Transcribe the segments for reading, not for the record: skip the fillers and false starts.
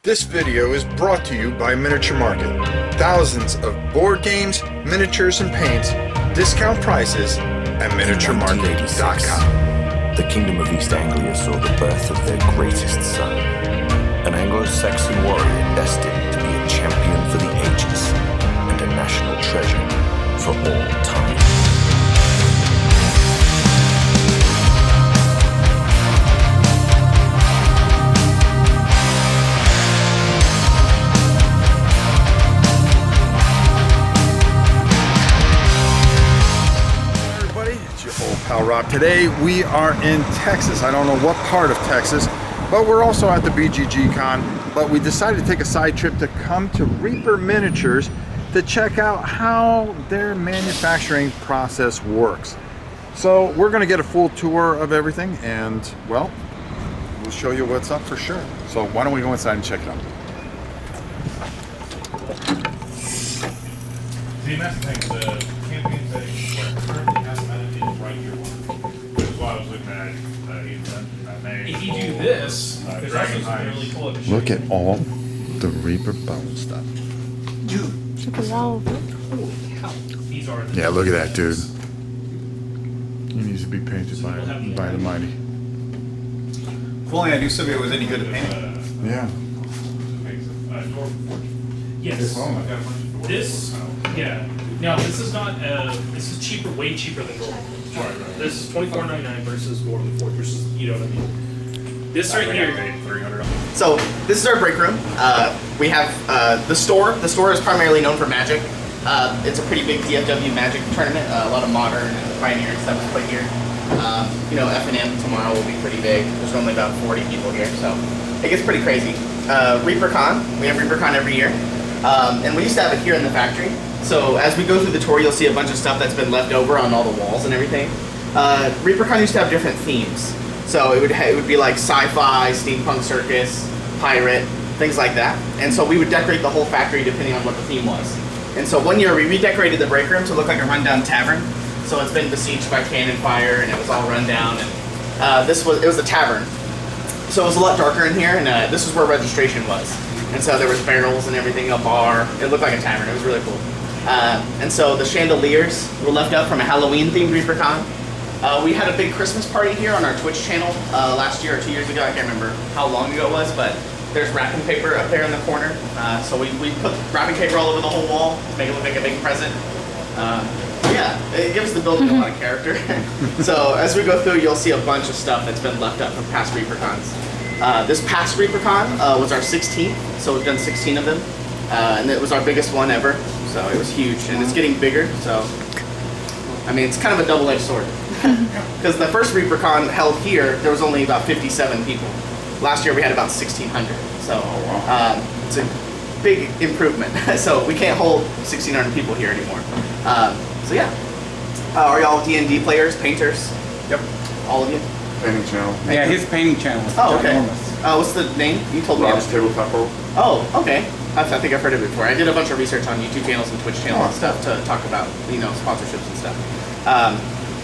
This video is brought to you by Miniature Market. Thousands of board games, miniatures, and paints, discount prices at miniaturemarket.com. The Kingdom of East Anglia saw the birth of their greatest son, an Anglo-Saxon warrior destined to be a champion for the ages and a national treasure for all time. Pal Rob. Today we are in Texas. I don't know what part of Texas, but we're also at the BGG Con. But we decided to take a side trip to come to Reaper Miniatures to check out how their manufacturing process works. So we're going to get a full tour of everything, and well, we'll show you what's up for sure. So why don't we go inside and check it out? See, that's the thing, the campaign settings where it currently has amenities right here, which is why I was looking at if you do this, there's also some really cool. Look at all the Reaper bone stuff. Dude, Look at all of it. holy cow. These are the Yeah, look at that, dude. He needs to be painted by the mighty. If only I knew somebody was any good at painting. Yeah. Yes. This, yeah. Now this is not. This is cheaper, way cheaper than Dwarven. This is $24.99 versus Dwarven Forge, which is, you know what I mean. This right here. So this is our break room. We have the store. The store is primarily known for Magic. It's a pretty big DFW Magic tournament. A lot of Modern and Pioneer and stuff is played here. You know, F&M tomorrow will be pretty big. There's only about 40 people here, so it gets pretty crazy. ReaperCon. We have ReaperCon every year. And we used to have it here in the factory. So as we go through the tour, you'll see a bunch of stuff that's been left over on all the walls and everything. ReaperCon used to have different themes. So it would be like sci-fi, steampunk circus, pirate, things like that. And so we would decorate the whole factory depending on what the theme was. And so one year we redecorated the break room to look like a rundown tavern. So it's been besieged by cannon fire and it was all run down. And it was a tavern. So it was a lot darker in here, and this is where registration was. And so there was barrels and everything, a bar. It looked like a tavern. It was really cool. And so the chandeliers were left up from a Halloween-themed ReaperCon. We had a big Christmas party here on our Twitch channel last year or 2 years ago. I can't remember how long ago it was, but there's wrapping paper up there in the corner. So we put wrapping paper all over the whole wall to make it look like a big present. Yeah, it gives the building a lot of character. So as we go through, you'll see a bunch of stuff that's been left up from past ReaperCons. This past ReaperCon was our 16th, so we've done 16 of them. And it was our biggest one ever, so it was huge. And it's getting bigger, so I mean, it's kind of a double-edged sword. Because the first ReaperCon held here, there was only about 57 people. Last year we had about 1,600, so it's a big improvement. So we can't hold 1,600 people here anymore. So yeah, are y'all D&D players, painters? Yep, all of you? Painting channel. Yeah, his painting channel is enormous. What's the name? You told me. Rob's Tabletop. Oh, okay. I think I've heard of it before. I did a bunch of research on YouTube channels and Twitch channels and stuff to talk about, you know, sponsorships and stuff.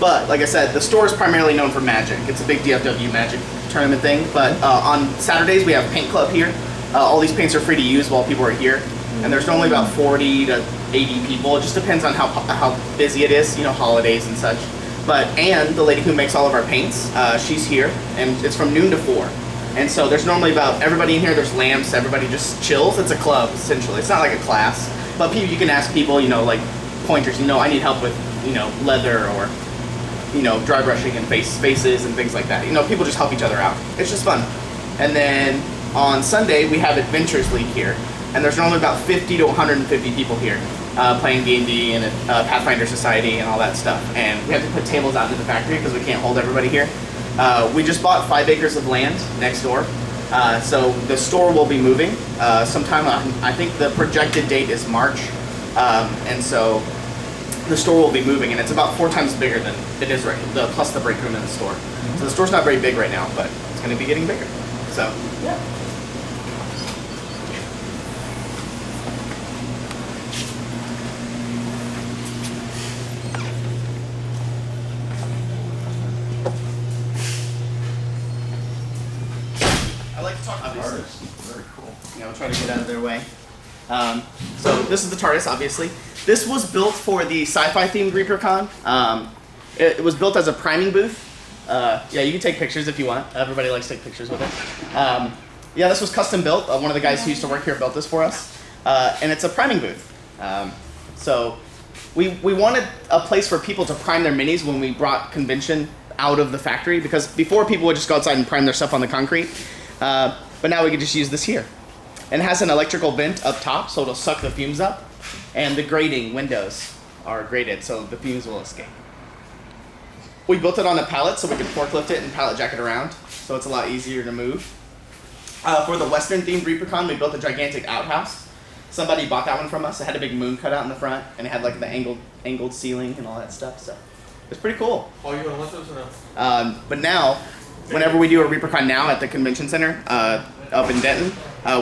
But like I said, the store is primarily known for Magic. It's a big DFW Magic tournament thing. But on Saturdays we have Paint Club here. All these paints are free to use while people are here, and there's normally about 40 to 80 people. It just depends on how busy it is, you know, holidays and such. But Anne, the lady who makes all of our paints, she's here, and it's from noon to 4. And so there's normally about everybody in here. There's lamps. Everybody just chills. It's a club essentially. It's not like a class, but you can ask people, you know, like pointers. You know, I need help with, you know, leather or, you know, dry brushing and faces and things like that. You know, people just help each other out. It's just fun. And then on Sunday we have Adventures League here, and there's normally about 50 to 150 people here playing D&D and Pathfinder Society and all that stuff. And we have to put tables out in the factory because we can't hold everybody here. We just bought 5 acres of land next door, so the store will be moving sometime. I think the projected date is March, and so the store will be moving, and it's about 4 times bigger than it is right now, plus the break room in the store. So the store's not very big right now, but it's going to be getting bigger. So yeah. I like to talk about this. Very cool. I'll try to get out of their way. So this is the TARDIS, obviously. This was built for the sci-fi themed ReaperCon. It was built as a priming booth. Yeah, you can take pictures if you want. Everybody likes to take pictures with it. Yeah, this was custom built. One of the guys who used to work here built this for us. And it's a priming booth. So we wanted a place for people to prime their minis when we brought convention out of the factory, because before people would just go outside and prime their stuff on the concrete. But now we can just use this here. And it has an electrical vent up top, so it'll suck the fumes up. And the grating windows are grated, so the fumes will escape. We built it on a pallet so we could forklift it and pallet jack it around, so it's a lot easier to move. For the Western themed ReaperCon, we built a gigantic outhouse. Somebody bought that one from us. It had a big moon cut out in the front, and it had like the angled ceiling and all that stuff. So it's pretty cool. Oh, you gonna let those or no? But now, whenever we do a ReaperCon now at the convention center up in Denton,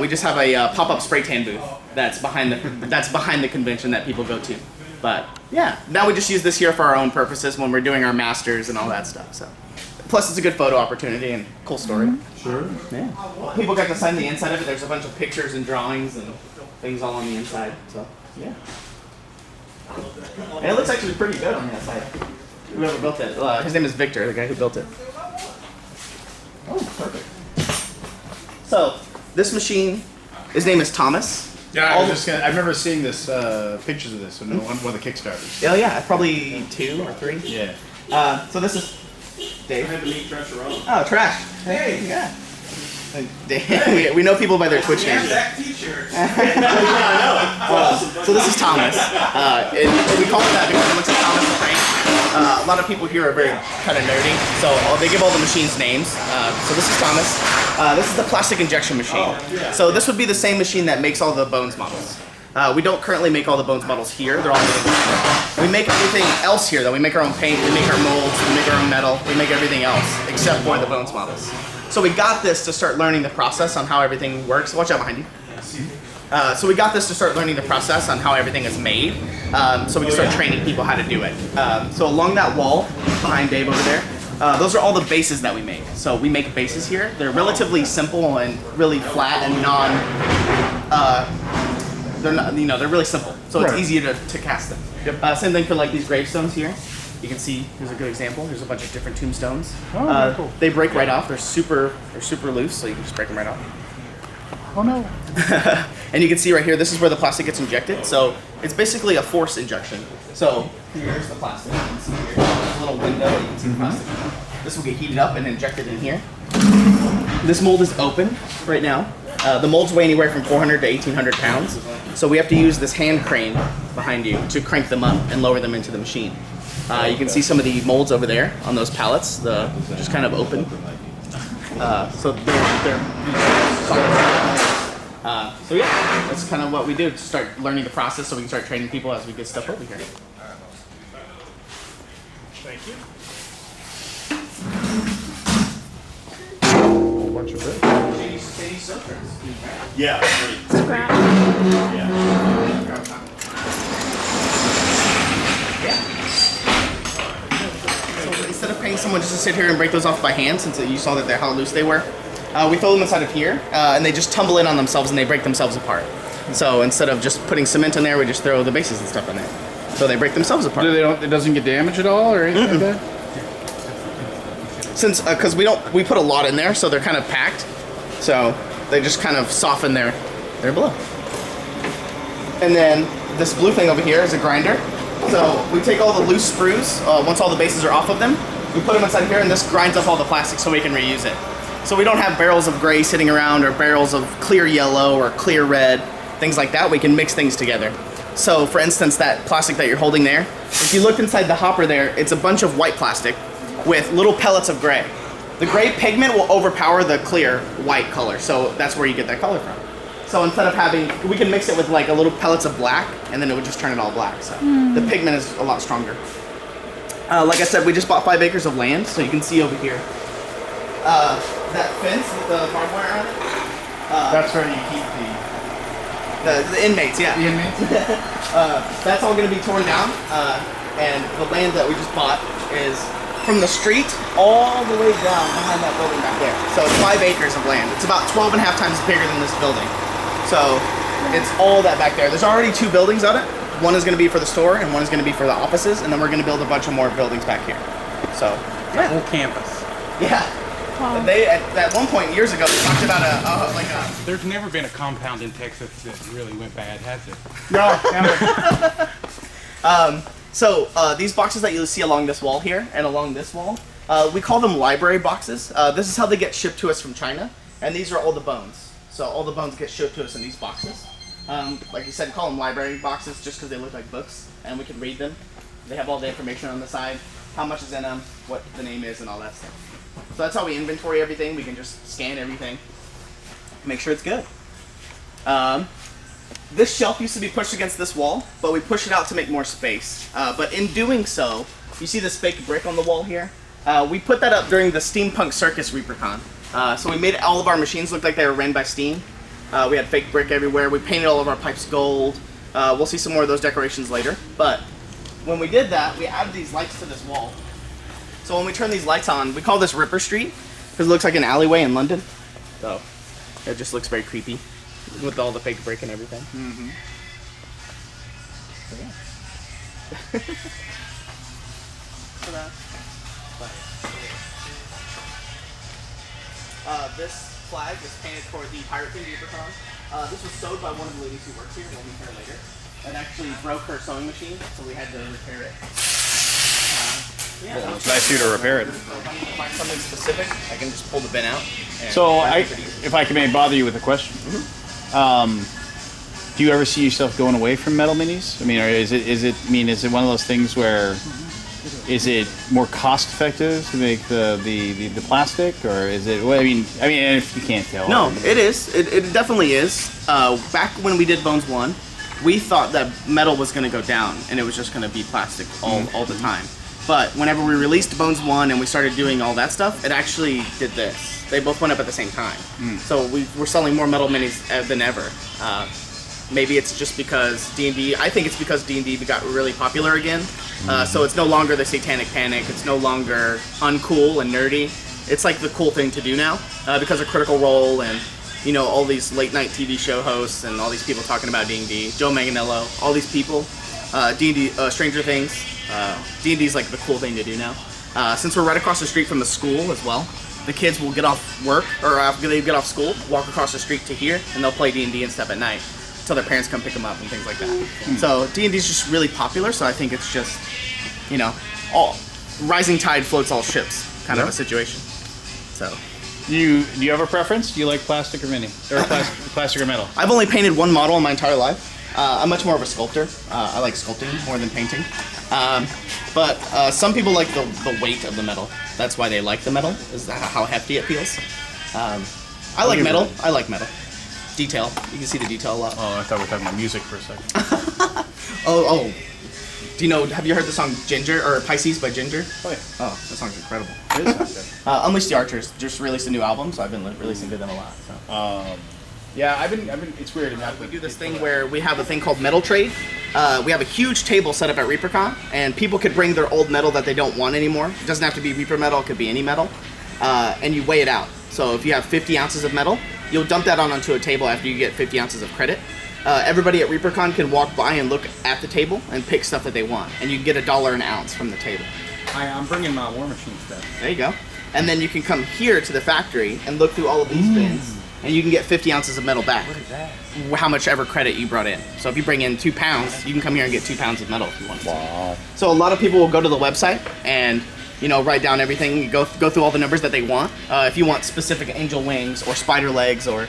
we just have a pop-up spray tan booth that's behind the convention that people go to. But yeah, now we just use this here for our own purposes when we're doing our masters and all that stuff. So, plus it's a good photo opportunity and cool story. Sure. Yeah. People got to sign the inside of it. There's a bunch of pictures and drawings and things all on the inside. So yeah. And it looks actually pretty good on the outside. Whoever built it, his name is Victor, the guy who built it. Oh, perfect. So this machine, his name is Thomas. Yeah, I remember seeing this pictures of this on one of the Kickstarters. Oh yeah, probably 2 or 3. Yeah. So this is Dave. I had to meet Trash around. Oh, Trash. Hey. Yeah. Dave, we know people by their Twitch names. That t-shirt. So this is Thomas. And we call it that because it looks like Thomas the Tank. A lot of people here are very kind of nerdy, so they give all the machines names. So this is Thomas. This is the plastic injection machine. So this would be the same machine that makes all the Bones models. We don't currently make all the Bones models here. They're all made. We make everything else here, though. We make our own paint, we make our molds, we make our own metal, we make everything else except for the Bones models. So we got this to start learning the process on how everything works. Watch out behind you. So we got this to start learning the process on how everything is made, so we can start training people how to do it. So along that wall, behind Dave over there, those are all the bases that we make. So we make bases here. They're relatively simple and really flat and they're really simple. So it's easier to cast them. Yep. Same thing for like these gravestones here. You can see, here's a good example. There's a bunch of different tombstones. Oh, cool. They break right off. They're super loose, so you can just break them right off. Oh no. And you can see right here, this is where the plastic gets injected. So it's basically a force injection. So here's the plastic. You can see here. There's a little window. You can see the plastic. This will get heated up and injected in here. This mold is open right now. The molds weigh anywhere from 400 to 1,800 pounds. So we have to use this hand crane behind you to crank them up and lower them into the machine. You can see some of the molds over there on those pallets, just kind of open. So they're so yeah, that's kind of what we do to start learning the process so we can start training people as we get stuff over here. Thank you. A whole bunch of bits. Yeah. So instead of paying someone just to sit here and break those off by hand, since you saw that how loose they were, we throw them inside of here, and they just tumble in on themselves and they break themselves apart. So instead of just putting cement in there, we just throw the bases and stuff in there. So they break themselves apart. It doesn't get damaged at all or anything like that? Since, because we put a lot in there, so they're kind of packed. So they just kind of soften their blow. And then this blue thing over here is a grinder. So we take all the loose sprues, once all the bases are off of them, we put them inside here and this grinds up all the plastic so we can reuse it. So we don't have barrels of gray sitting around or barrels of clear yellow or clear red, things like that. We can mix things together. So for instance, that plastic that you're holding there, if you look inside the hopper there, it's a bunch of white plastic with little pellets of gray. The gray pigment will overpower the clear white color, so that's where you get that color from. So instead of we can mix it with like a little pellets of black, and then it would just turn it all black. So the pigment is a lot stronger. Like I said, we just bought 5 acres of land, so you can see over here. That fence with the barbed wire on it? That's where you keep The inmates, yeah. the inmates? That's all going to be torn down, and the land that we just bought is from the street all the way down behind that building back there. So it's 5 acres of land. It's about 12 and a half times bigger than this building. So it's all that back there. There's already 2 buildings on it. One is going to be for the store, and one is going to be for the offices, and then we're going to build a bunch of more buildings back here. So, The whole campus. yeah. Wow. They at one point years ago they talked about a There's never been a compound in Texas that really went bad, has it? No, never. these boxes that you'll see along this wall here and along this wall, we call them library boxes. This is how they get shipped to us from China, and these are all the bones. So all the bones get shipped to us in these boxes. Like you said, call them library boxes just because they look like books, and we can read them. They have all the information on the side, how much is in them, what the name is, and all that stuff. So that's how we inventory everything. We can just scan everything, make sure it's good. This shelf used to be pushed against this wall, but we pushed it out to make more space. But in doing so, you see this fake brick on the wall here? We put that up during the Steampunk Circus ReaperCon. So we made all of our machines look like they were ran by steam. We had fake brick everywhere. We painted all of our pipes gold. We'll see some more of those decorations later. But when we did that, we added these lights to this wall. So when we turn these lights on, we call this Ripper Street because it looks like an alleyway in London. So it just looks very creepy with all the fake brick and everything. Mm-hmm. This flag is painted for the Pirate King ReaperCon. This was sewed by one of the ladies who works here. We'll meet her later. It actually broke her sewing machine, so we had to repair it. Well, it's nice of you to repair it. So if I need to find something specific, I can just pull the bin out. and So, find it pretty easy. if I can maybe bother you with a question, do you ever see yourself going away from metal minis? I mean, or is it one of those things where is it more cost effective to make the plastic, or is it? Well, I mean, if you can't tell. No, it is. It definitely is. Back when we did Bones 1, we thought that metal was going to go down and it was just going to be plastic all the time. But whenever we released Bones 1 and we started doing all that stuff, it actually did this. They both went up at the same time. So we're selling more metal minis than ever. Maybe it's just because D&D, I think it's because D&D got really popular again. So it's no longer the Satanic Panic, it's no longer uncool and nerdy. It's like the cool thing to do now because of Critical Role and all these late night TV show hosts and all these people talking about D&D, Joe Manganiello, all these people, D&D, Stranger Things. D&D's like the cool thing to do now. Since we're right across the street from the school as well, the kids will get off work or after they get off school, walk across the street to here, and they'll play D&D and stuff at night until their parents come pick them up and things like that. So D&D's just really popular. So I think it's just, all rising tide floats all ships kind of a situation. So. Do you have a preference? Do you like plastic or mini, or plastic or metal? I've only painted one model in my entire life. I'm much more of a sculptor. I like sculpting more than painting. But some people like the weight of the metal. That's why they like the metal, is how hefty it feels. I like metal. I like metal. Detail. You can see the detail a lot. Oh, I thought we were talking about music for a second. Oh. Have you heard the song Ginger, or Pisces by Ginger? Oh, yeah. Oh, that song's incredible. It is not good. Unleash the Archers just released a new album, so I've been releasing to them a lot. So. Yeah, I've been. It's weird. We do this thing where we have a thing called Metal Trade. We have a huge table set up at ReaperCon, and people could bring their old metal that they don't want anymore. It doesn't have to be Reaper metal; it could be any metal. And you weigh it out. So if you have 50 ounces of metal, you'll dump that onto a table after you get 50 ounces of credit. Everybody at ReaperCon can walk by and look at the table and pick stuff that they want, and you can get $1 an ounce from the table. I'm bringing my War Machine stuff. There you go. And then you can come here to the factory and look through all of these bins, and you can get 50 ounces of metal back. What is that? How much ever credit you brought in. So if you bring in 2 pounds, you can come here and get 2 pounds of metal if you want. Wow. So a lot of people will go to the website and write down everything, go through all the numbers that they want. If you want specific angel wings or spider legs or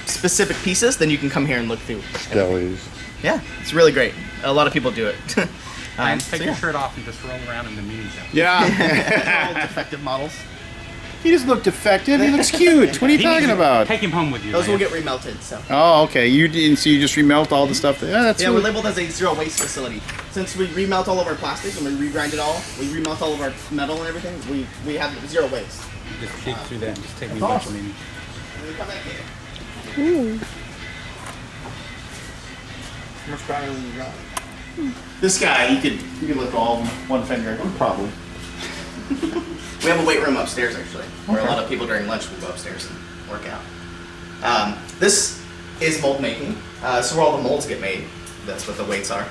specific pieces, then you can come here and look through. Skellies. Yeah, it's really great. A lot of people do it. Take your shirt off and just roll around in the meeting zone. Yeah. All defective models. He doesn't look defective. He looks cute. What are you talking about? Take him home with you. Those man. will get remelted. So. Oh, okay. So you just remelt all the stuff. That's Yeah, sweet. we're labeled as a zero waste facility. Since we remelt all of our plastic and we regrind it all, we remelt all of our metal and everything, we have zero waste. Just dig through that and just take me a bunch of meetings. When we come back here. How much battery you got? This guy, you could lift all of them, one finger. Probably. We have a weight room upstairs actually, where a lot of people during lunch will go upstairs and work out. This is mold making. So where all the molds get made. That's what the weights are.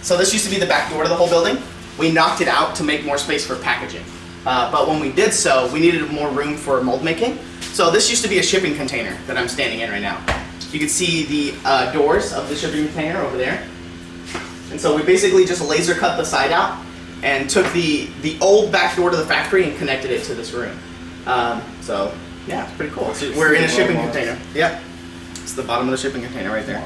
So this used to be the back door to the whole building. We knocked it out to make more space for packaging. But when we did so, we needed more room for mold making. So this used to be a shipping container that I'm standing in right now. You can see the doors of the shipping container over there. And so we basically just laser cut the side out and took the old back door to the factory and connected it to this room. So yeah, it's pretty cool. So we're in a shipping container. Yep. It's the bottom of the shipping container right there.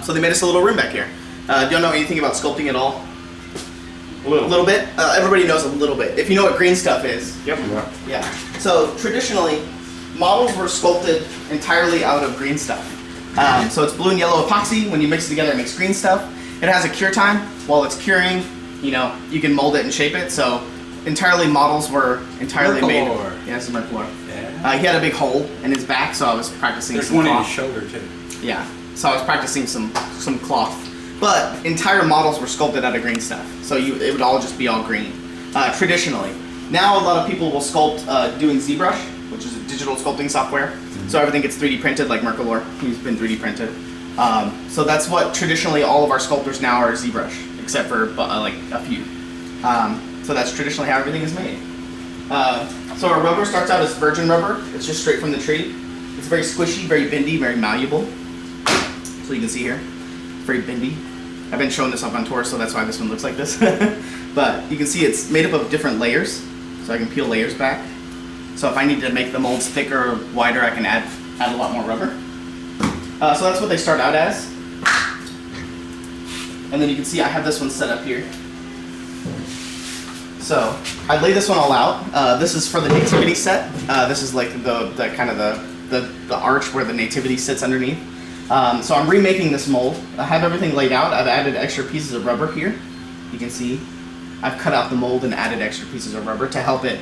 So they made us a little room back here. Do you know anything about sculpting at all? A little bit? Everybody knows a little bit. If you know what green stuff is. Yep. Yeah. So traditionally, models were sculpted entirely out of green stuff. So it's blue and yellow epoxy. When you mix it together, it makes green stuff. It has a cure time. While it's curing, you know, you can mold it and shape it. So entirely models were entirely made. Yeah, this is Mercalor. Yeah. He had a big hole in his back, so I was practicing There's some one in cloth. his shoulder too. Yeah, so I was practicing some cloth. But entire models were sculpted out of green stuff, so it would all just be all green, traditionally. Now a lot of people will sculpt doing ZBrush, which is a digital sculpting software. So everything gets 3D printed, like Mercalor. He's been 3D printed. So that's what traditionally all of our sculptors now are ZBrush, except for like a few. So that's traditionally how everything is made. So our rubber starts out as virgin rubber. It's just straight from the tree. It's very squishy, very bendy, very malleable. So you can see here, it's very bendy. I've been showing this up on tour, so that's why this one looks like this. But you can see it's made up of different layers, so I can peel layers back. So if I need to make the molds thicker or wider, I can add a lot more rubber. So that's what they start out as. And then you can see I have this one set up here. So I lay this one all out. This is for the nativity set. This is like the kind of the arch where the nativity sits underneath. So I'm remaking this mold. I have everything laid out. I've added extra pieces of rubber here. You can see I've cut out the mold and added extra pieces of rubber to help it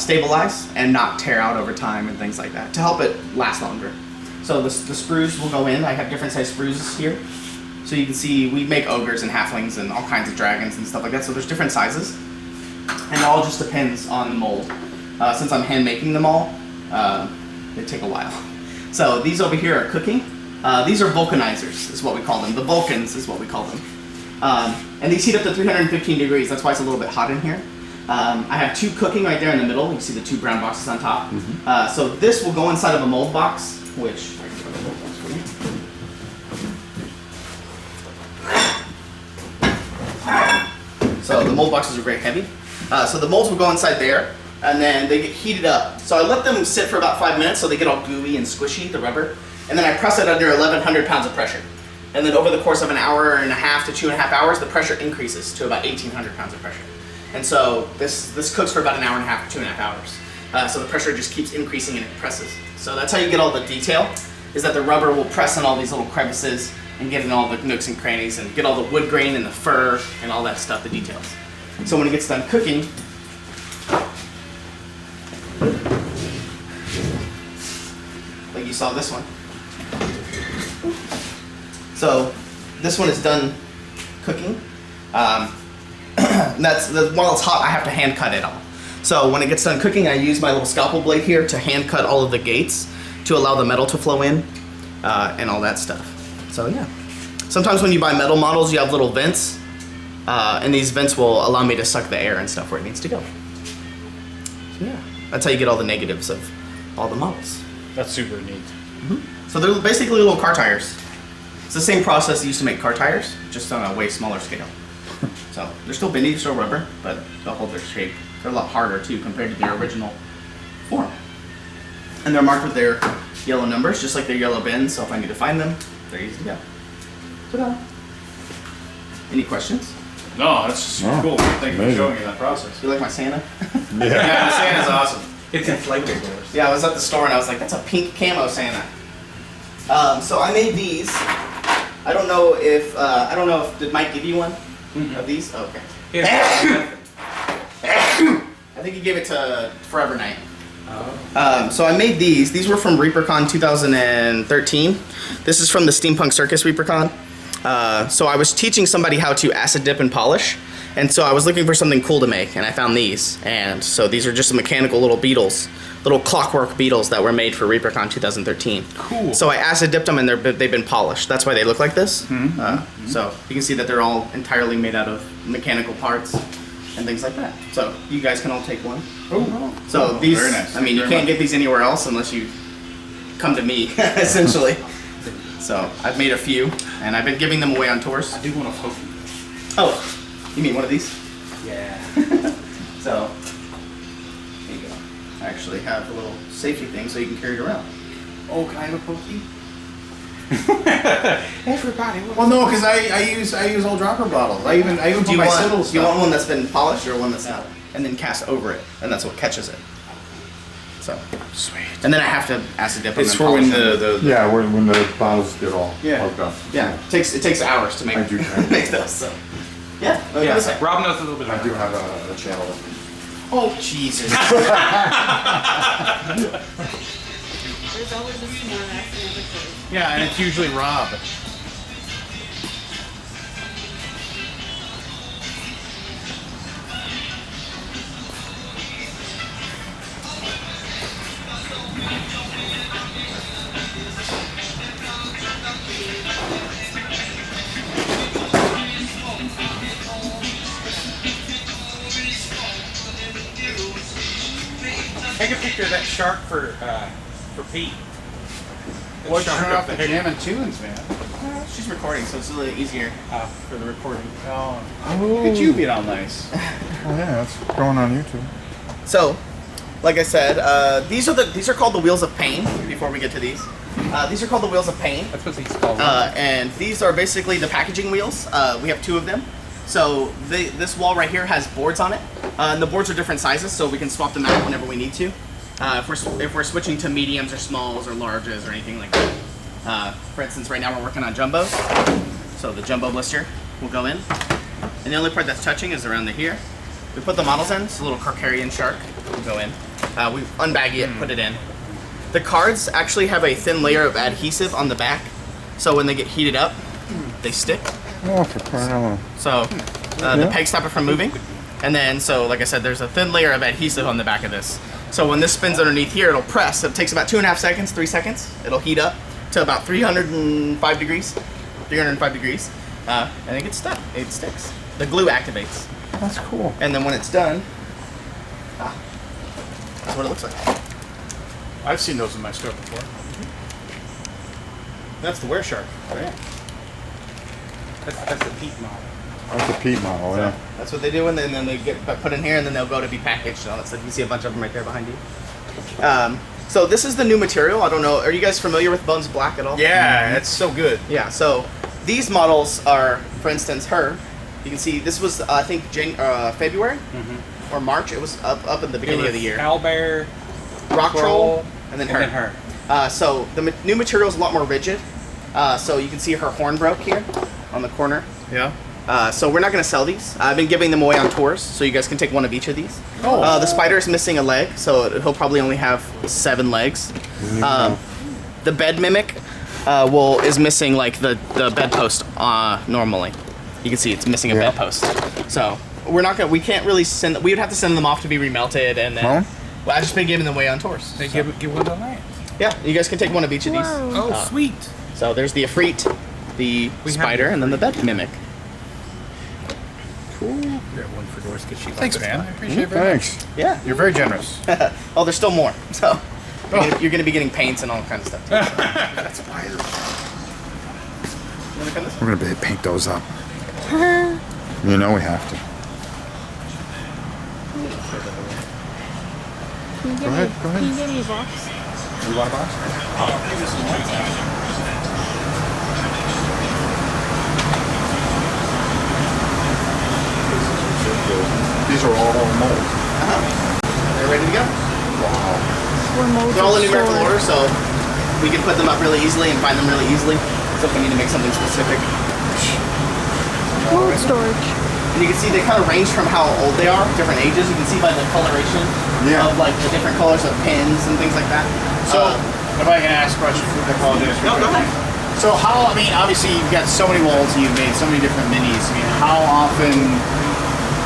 stabilize and not tear out over time and things like that, to help it last longer. So the sprues will go in. I have different size sprues here. So you can see we make ogres and halflings and all kinds of dragons and stuff like that. So there's different sizes. And it all just depends on the mold. Since I'm hand making them all, they take a while. So these over here are cooking. These are vulcanizers, is what we call them. The Vulcans is what we call them. And these heat up to 315 degrees. That's why it's a little bit hot in here. I have two cooking right there in the middle. You can see the two brown boxes on top. So this will go inside of a mold box, which I can put a mold box for you. So the mold boxes are very heavy. So the molds will go inside there, and then they get heated up. So I let them sit for about 5 minutes so they get all gooey and squishy, the rubber. And then I press it under 1,100 pounds of pressure. And then over the course of an hour and a half to 2.5 hours, the pressure increases to about 1,800 pounds of pressure. And so this cooks for about an hour and a half to 2.5 hours. So the pressure just keeps increasing and it presses. So that's how you get all the detail, is that the rubber will press in all these little crevices and get in all the nooks and crannies and get all the wood grain and the fur and all that stuff, the details. So when it gets done cooking, like you saw this one. So this one is done cooking. While it's hot, I have to hand cut it all. So when it gets done cooking, I use my little scalpel blade here to hand cut all of the gates to allow the metal to flow in and all that stuff. So yeah. Sometimes when you buy metal models, you have little vents, and these vents will allow me to suck the air and stuff where it needs to go. So yeah, that's how you get all the negatives of all the models. That's super neat. So they're basically little car tires. It's the same process they used to make car tires, just on a way smaller scale. So they're still bendy, still rubber, but they'll hold their shape. They're a lot harder too compared to their original form. And they're marked with their yellow numbers, just like their yellow bins, so if I need to find them, they're easy to go. Ta-da. Any questions? No, that's super cool. Thank you for amazing. showing me that process. You like my Santa? Yeah, the Santa's awesome. It's inflatable. Yeah, I was at the store and I was like, that's a pink camo Santa. So I made these. I don't know if did Mike give you one of these? Oh, okay. I think he gave it to Forever Night. So I made these. These were from ReaperCon 2013. This is from the Steampunk Circus ReaperCon. So I was teaching somebody how to acid dip and polish, and so I was looking for something cool to make, and I found these. And so these are just mechanical little beetles, little clockwork beetles that were made for ReaperCon 2013. Cool. So I acid dipped them, and they've been polished. That's why they look like this. So you can see that they're all entirely made out of mechanical parts and things like that. So you guys can all take one. So these, very nice. I mean, you can't get these anywhere else unless you come to me, essentially. So I've made a few, and I've been giving them away on tours. I do want a pokey. Oh, you mean one of these? Yeah. So, there you go. I actually have a little safety thing so you can carry it around. Oh, can I have a pokey? Everybody. Well, no, because I use old dropper bottles. I even Do put you my want, Siddles do you want stuff. one that's been polished or one that's not? And then cast over it, and that's what catches it. So, Sweet. and then I have to acid dip them. It's and for when polish them. the Yeah, when the bottles get all Yeah. hooked up. Yeah, it takes hours to make I do have- make those. So, yeah. Yeah, Rob knows a little bit I about do it. have a channel. Oh Jesus! There's always a small accident occurs. Yeah, and it's usually Rob. Take a picture of that shark for Pete. That What shark turn up off the there. jam and tunes, man? She's recording, so it's a little easier. For the recording. Oh, look at you being all nice. Oh yeah, that's going on YouTube. So, like I said, these are called the Wheels of Pain. Before we get to these, these are called the Wheels of Pain, That's what he's called. and these are basically the packaging wheels. We have two of them. So this wall right here has boards on it, and the boards are different sizes, so we can swap them out whenever we need to. If we're switching to mediums or smalls or larges or anything like that. For instance, right now we're working on jumbos, so the jumbo blister will go in, and the only part that's touching is around the here. We put the models in, so a little Carcarian shark will go in. We unbag it, put it in. The cards actually have a thin layer of adhesive on the back, so when they get heated up, they stick. Oh, for crying out loud. So the pegs stop it from moving. And then, so like I said, there's a thin layer of adhesive on the back of this. So when this spins underneath here, it'll press. It takes about 2.5 seconds, 3 seconds. It'll heat up to about 305 degrees. 305 degrees. And it gets stuck. It sticks. The glue activates. That's cool. And then when it's done, that's what it looks like. I've seen those in my store before. That's the Were Shark. Right. That's the Pete model. That's a Pete model, yeah. That's what they do, and then they get put in here, and then they'll go to be packaged and all that stuff. You can see a bunch of them right there behind you. So this is the new material. I don't know. Are you guys familiar with Bones Black at all? Yeah, it's so good. Yeah. So these models are, for instance, her. You can see this was I think February or March. It was up at the beginning of the year. Owlbear, Rock Troll, and then her. and then her. So the new material is a lot more rigid. So you can see her horn broke here on the corner. Yeah. So we're not going to sell these. I've been giving them away on tours, so you guys can take one of each of these. Oh. The spider is missing a leg, so he'll probably only have 7 legs. The bed mimic is missing like the bedpost normally. You can see it's missing a bedpost. So we're not gonna. We can't really send. We would have to send them off to be remelted, and then. Huh? Well, I've just been giving them away on tours. They So, give one to Lance. yeah, you guys can take one of each of these. Oh, sweet. So there's the Ifrit, the spider, and then the bed mimic. Grab one for Doris because she Thanks, likes man. I it. appreciate it very much. Thanks. Yeah. You're very generous. Oh, there's still more. So you're gonna be getting paints and all kinds of stuff. Too. That's fire. You wanna come this way? We're gonna paint those up. You know we have to. Go ahead, go ahead. Can you give me a box? You want a box? These are all molds. They're ready to go. Wow. We're molded They're all in numerical sword. order, so we can put them up really easily and find them really easily. So if we need to make something specific. Mold storage. And you can see they kind of range from how old they are, different ages. You can see by the coloration Yeah. of like the different colors of pins and things like that. So, if I can ask questions, I apologize. no, go ahead. So how, I mean, obviously you've got so many molds and you've made so many different minis. I mean, how often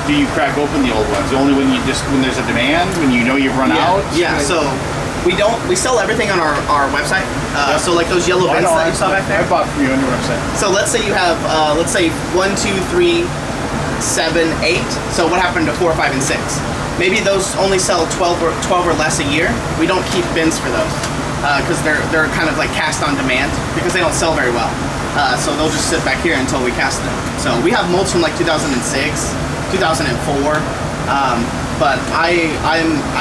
do you crack open the old ones? Only when there's a demand, when you know you've run out? Yeah, so we sell everything on our website. So like those yellow bins that you saw back there. I bought from you on your website. So let's say you have, let's say 1, 2, 3, 7, 8. So what happened to 4, 5, and 6? Maybe those only sell 12 or less a year. We don't keep bins for those because they're kind of like cast on demand because they don't sell very well. So they'll just sit back here until we cast them. So we have molds from like 2006, 2004. But I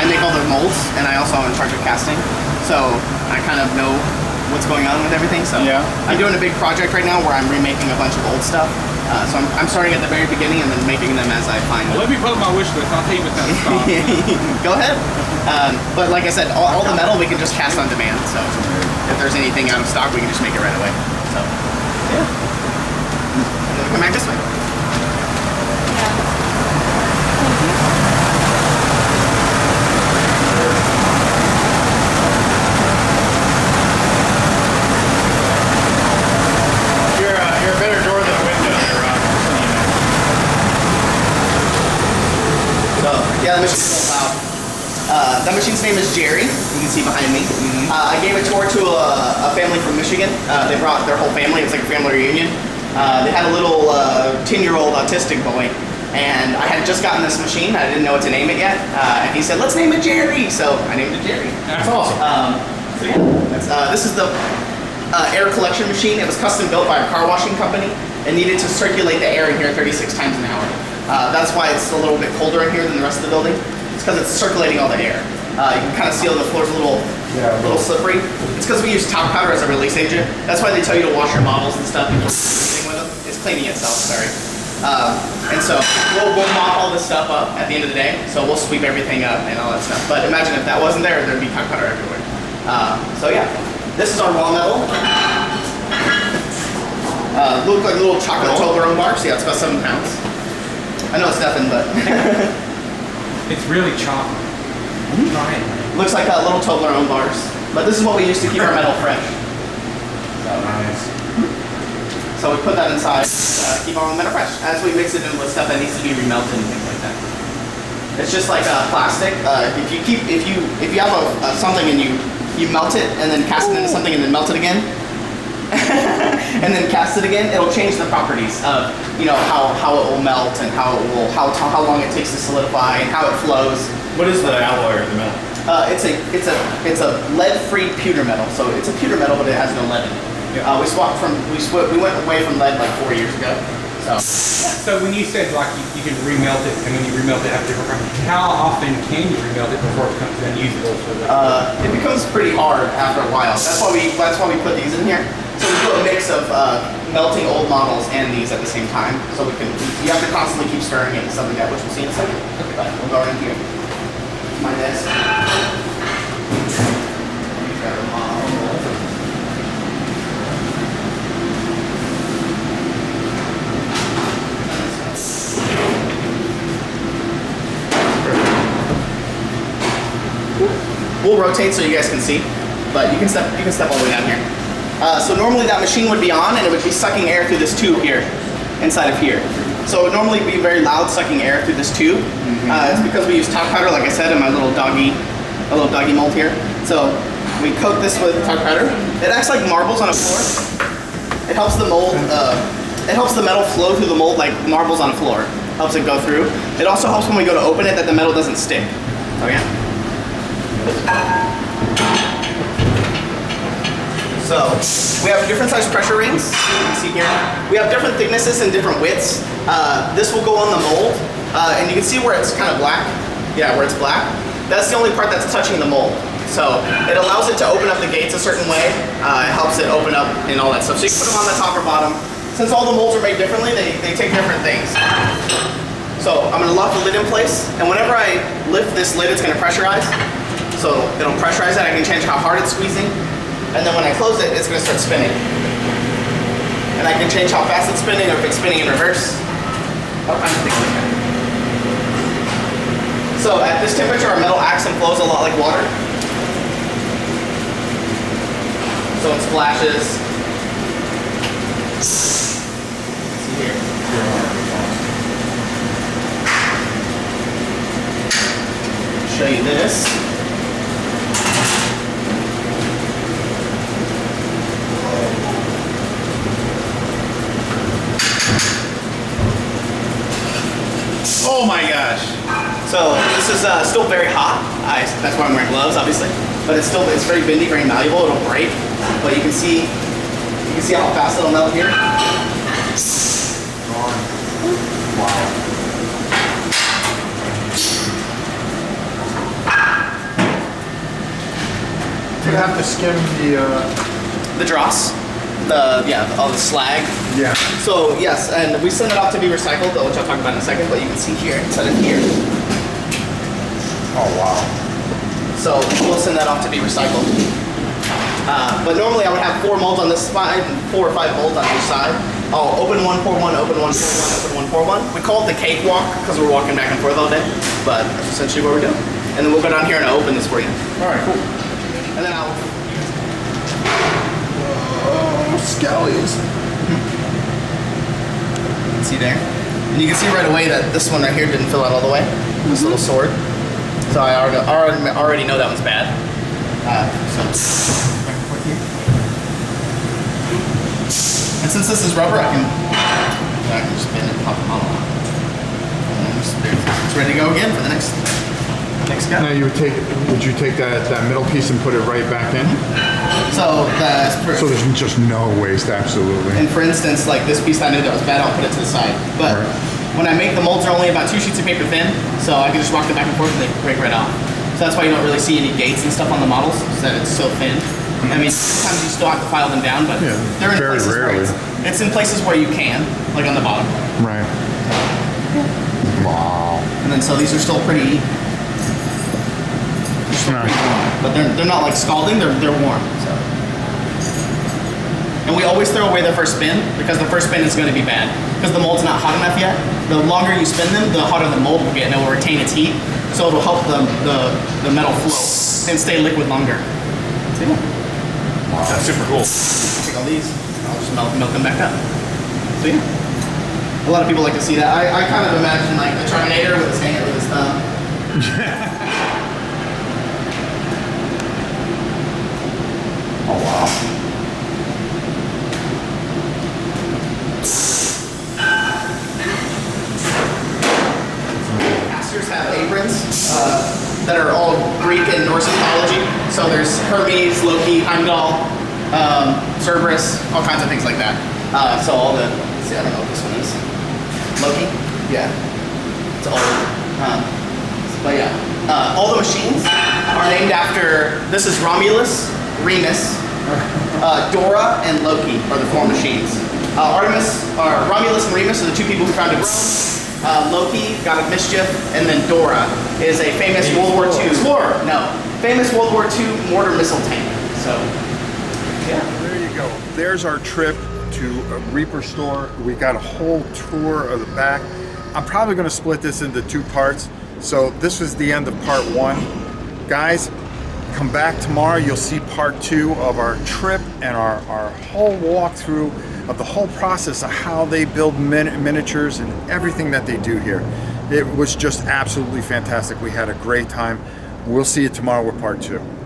make all the molds and I also am in charge of casting. So I kind of know what's going on with everything. So yeah. I'm doing a big project right now where I'm remaking a bunch of old stuff. So I'm starting at the very beginning and then making them as I find them. Let me put up my wish list. I'll tell you what's that stuff. Go ahead. But like I said, all the metal we can just cast on demand. So if there's anything out of stock, we can just make it right away. So yeah. And then we come back this way. You're a better door than a window there, Rob. So yeah, the machine's real loud. That machine's name is Jerry. You can see behind me. I gave it to a family from Michigan. They brought their whole family. It's like a family reunion. They had a little 10-year-old autistic boy, and I had just gotten this machine. I didn't know what to name it yet, and he said, "Let's name it Jerry." So I named it Jerry. That's awesome. So yeah, this is the air collection machine. It was custom built by a car washing company and needed to circulate the air in here 36 times an hour. That's why it's a little bit colder in here than the rest of the building. It's because it's circulating all the air. You can kind of see the floor's a little slippery. It's because we use talc powder as a release agent. That's why they tell you to wash your bottles and stuff before you do anything with them. It's cleaning itself, sorry. And so we'll mop all this stuff up at the end of the day. So we'll sweep everything up and all that stuff. But imagine if that wasn't there, there'd be talc powder everywhere. So yeah, this is our raw metal. Look like little chocolate Toblerone bars. Yeah, it's about 7 pounds. I know it's nothing, but It's really chocolate. Try it. looks like little Toblerone bars. But this is what we use to keep our metal fresh. Nice. So we put that inside, keep our metal fresh. As we mix it in with stuff that needs to be remelted and things like that. It's just like plastic. If you have something and you melt it and then cast it into something and then melt it again, and then cast it again, it'll change the properties of how it will melt and how long it takes to solidify and how it flows. What is the alloy or the metal? It's a lead-free pewter metal. So it's a pewter metal, but it has no lead in it. Yeah. We went away from lead like 4 years ago. So when you said like you can remelt it, and when you remelt it, have different properties, how often can you remelt it before it becomes unusable? It becomes pretty hard after a while. That's why we put these in here. So we do a mix of melting old models and these at the same time. So you have to constantly keep stirring it and stuff like that, which we'll see in a second. But we'll go right in here. My desk. We've got our model. We'll rotate so you guys can see, but you can step all the way down here. So normally that machine would be on and it would be sucking air through this tube here, inside of here. So it would normally be very loud sucking air through this tube. It's because we use talc powder, like I said, in my little doggy mold here. So we coat this with talc powder. It acts like marbles on a floor. It helps the mold, it helps the metal flow through the mold like marbles on a floor. Helps it go through. It also helps when we go to open it that the metal doesn't stick. Oh yeah. So we have different size pressure rings. You can see here. We have different thicknesses and different widths. This will go on the mold, and you can see where it's kind of black. Yeah, where it's black. That's the only part that's touching the mold. So it allows it to open up the gates a certain way. It helps it open up and all that stuff. So you can put them on the top or bottom. Since all the molds are made differently, they take different things. So I'm going to lock the lid in place, and whenever I lift this lid, it's going to pressurize. So it'll pressurize it. I can change how hard it's squeezing. And then when I close it, it's going to start spinning. And I can change how fast it's spinning or if it's spinning in reverse. All kinds of things like that. So at this temperature, our metal acts and flows a lot like water. So it splashes. See here. Show you this. Oh my gosh. So this is still very hot. That's why I'm wearing gloves, obviously. But it's very bendy, very malleable. It'll break. But you can see how fast it'll melt here. Wow. You have to skim The dross, all the slag. yeah. So yes, and we send it off to be recycled, which I'll talk about in a second. But you can see here, instead of here. Oh wow. So we'll send that off to be recycled. But normally I would have 4 molds on this side and 4 or 5 molds on each side. Oh, open one, pour one, open one, pour one, open one, pour one. We call it the cakewalk because we're walking back and forth all day. But that's essentially what we're doing. And then we'll go down here and I'll open this for you. All right, cool. And then I'll. Oh, skellies. See there? And you can see right away that this one right here didn't fill out all the way. This little sword. So I already know that one's bad. And since this is rubber, I can just bend it and pop the model out. And it's ready to go again for the next guy. Now would you take that middle piece and put it right back in? So So there's just no waste, absolutely. and for instance, like this piece that I knew that was bad, I'll put it to the side. But when I make the molds, are only about 2 sheets of paper thin, so I can just rock them back and forth and they break right off. So that's why you don't really see any gates and stuff on the models, is that it's so thin. I mean, sometimes you still have to file them down, but Yeah, they're in very places rarely. where it's in places where you can, like on the bottom. Right. Wow. And then so these are still pretty, but they're not like scalding, they're warm. So. And we always throw away the first spin because the first spin is going to be bad because the mold's not hot enough yet. The longer you spin them, the hotter the mold will get, and it will retain its heat, so it'll help the metal flow and stay liquid longer. So yeah. Wow. That's super cool. Take all these, I'll just melt them back up. So yeah. A lot of people like to see that. I kind of imagine like the Terminator with his hand with his thumb. Oh wow. Casters have aprons that are all Greek and Norse mythology. So there's Hermes, Loki, Heimdall, Cerberus, all kinds of things like that. So all the, let's see, I don't know what this one is. Loki? Yeah. It's old. But yeah. All the machines are named after, this is Romulus, Remus, Dora, and Loki are the 4 machines. Romulus and Remus are the 2 people who founded Rome. Loki, God of Mischief, and then Dora is a famous World War II. Famous World War II mortar missile tank. So, yeah. There you go. There's our trip to a Reaper store. We got a whole tour of the back. I'm probably going to split this into 2 parts. So this was the end of part 1. Guys, come back tomorrow. You'll see part 2 of our trip and our whole walkthrough of the whole process of how they build miniatures and everything that they do here. It was just absolutely fantastic. We had a great time. We'll see you tomorrow with part 2.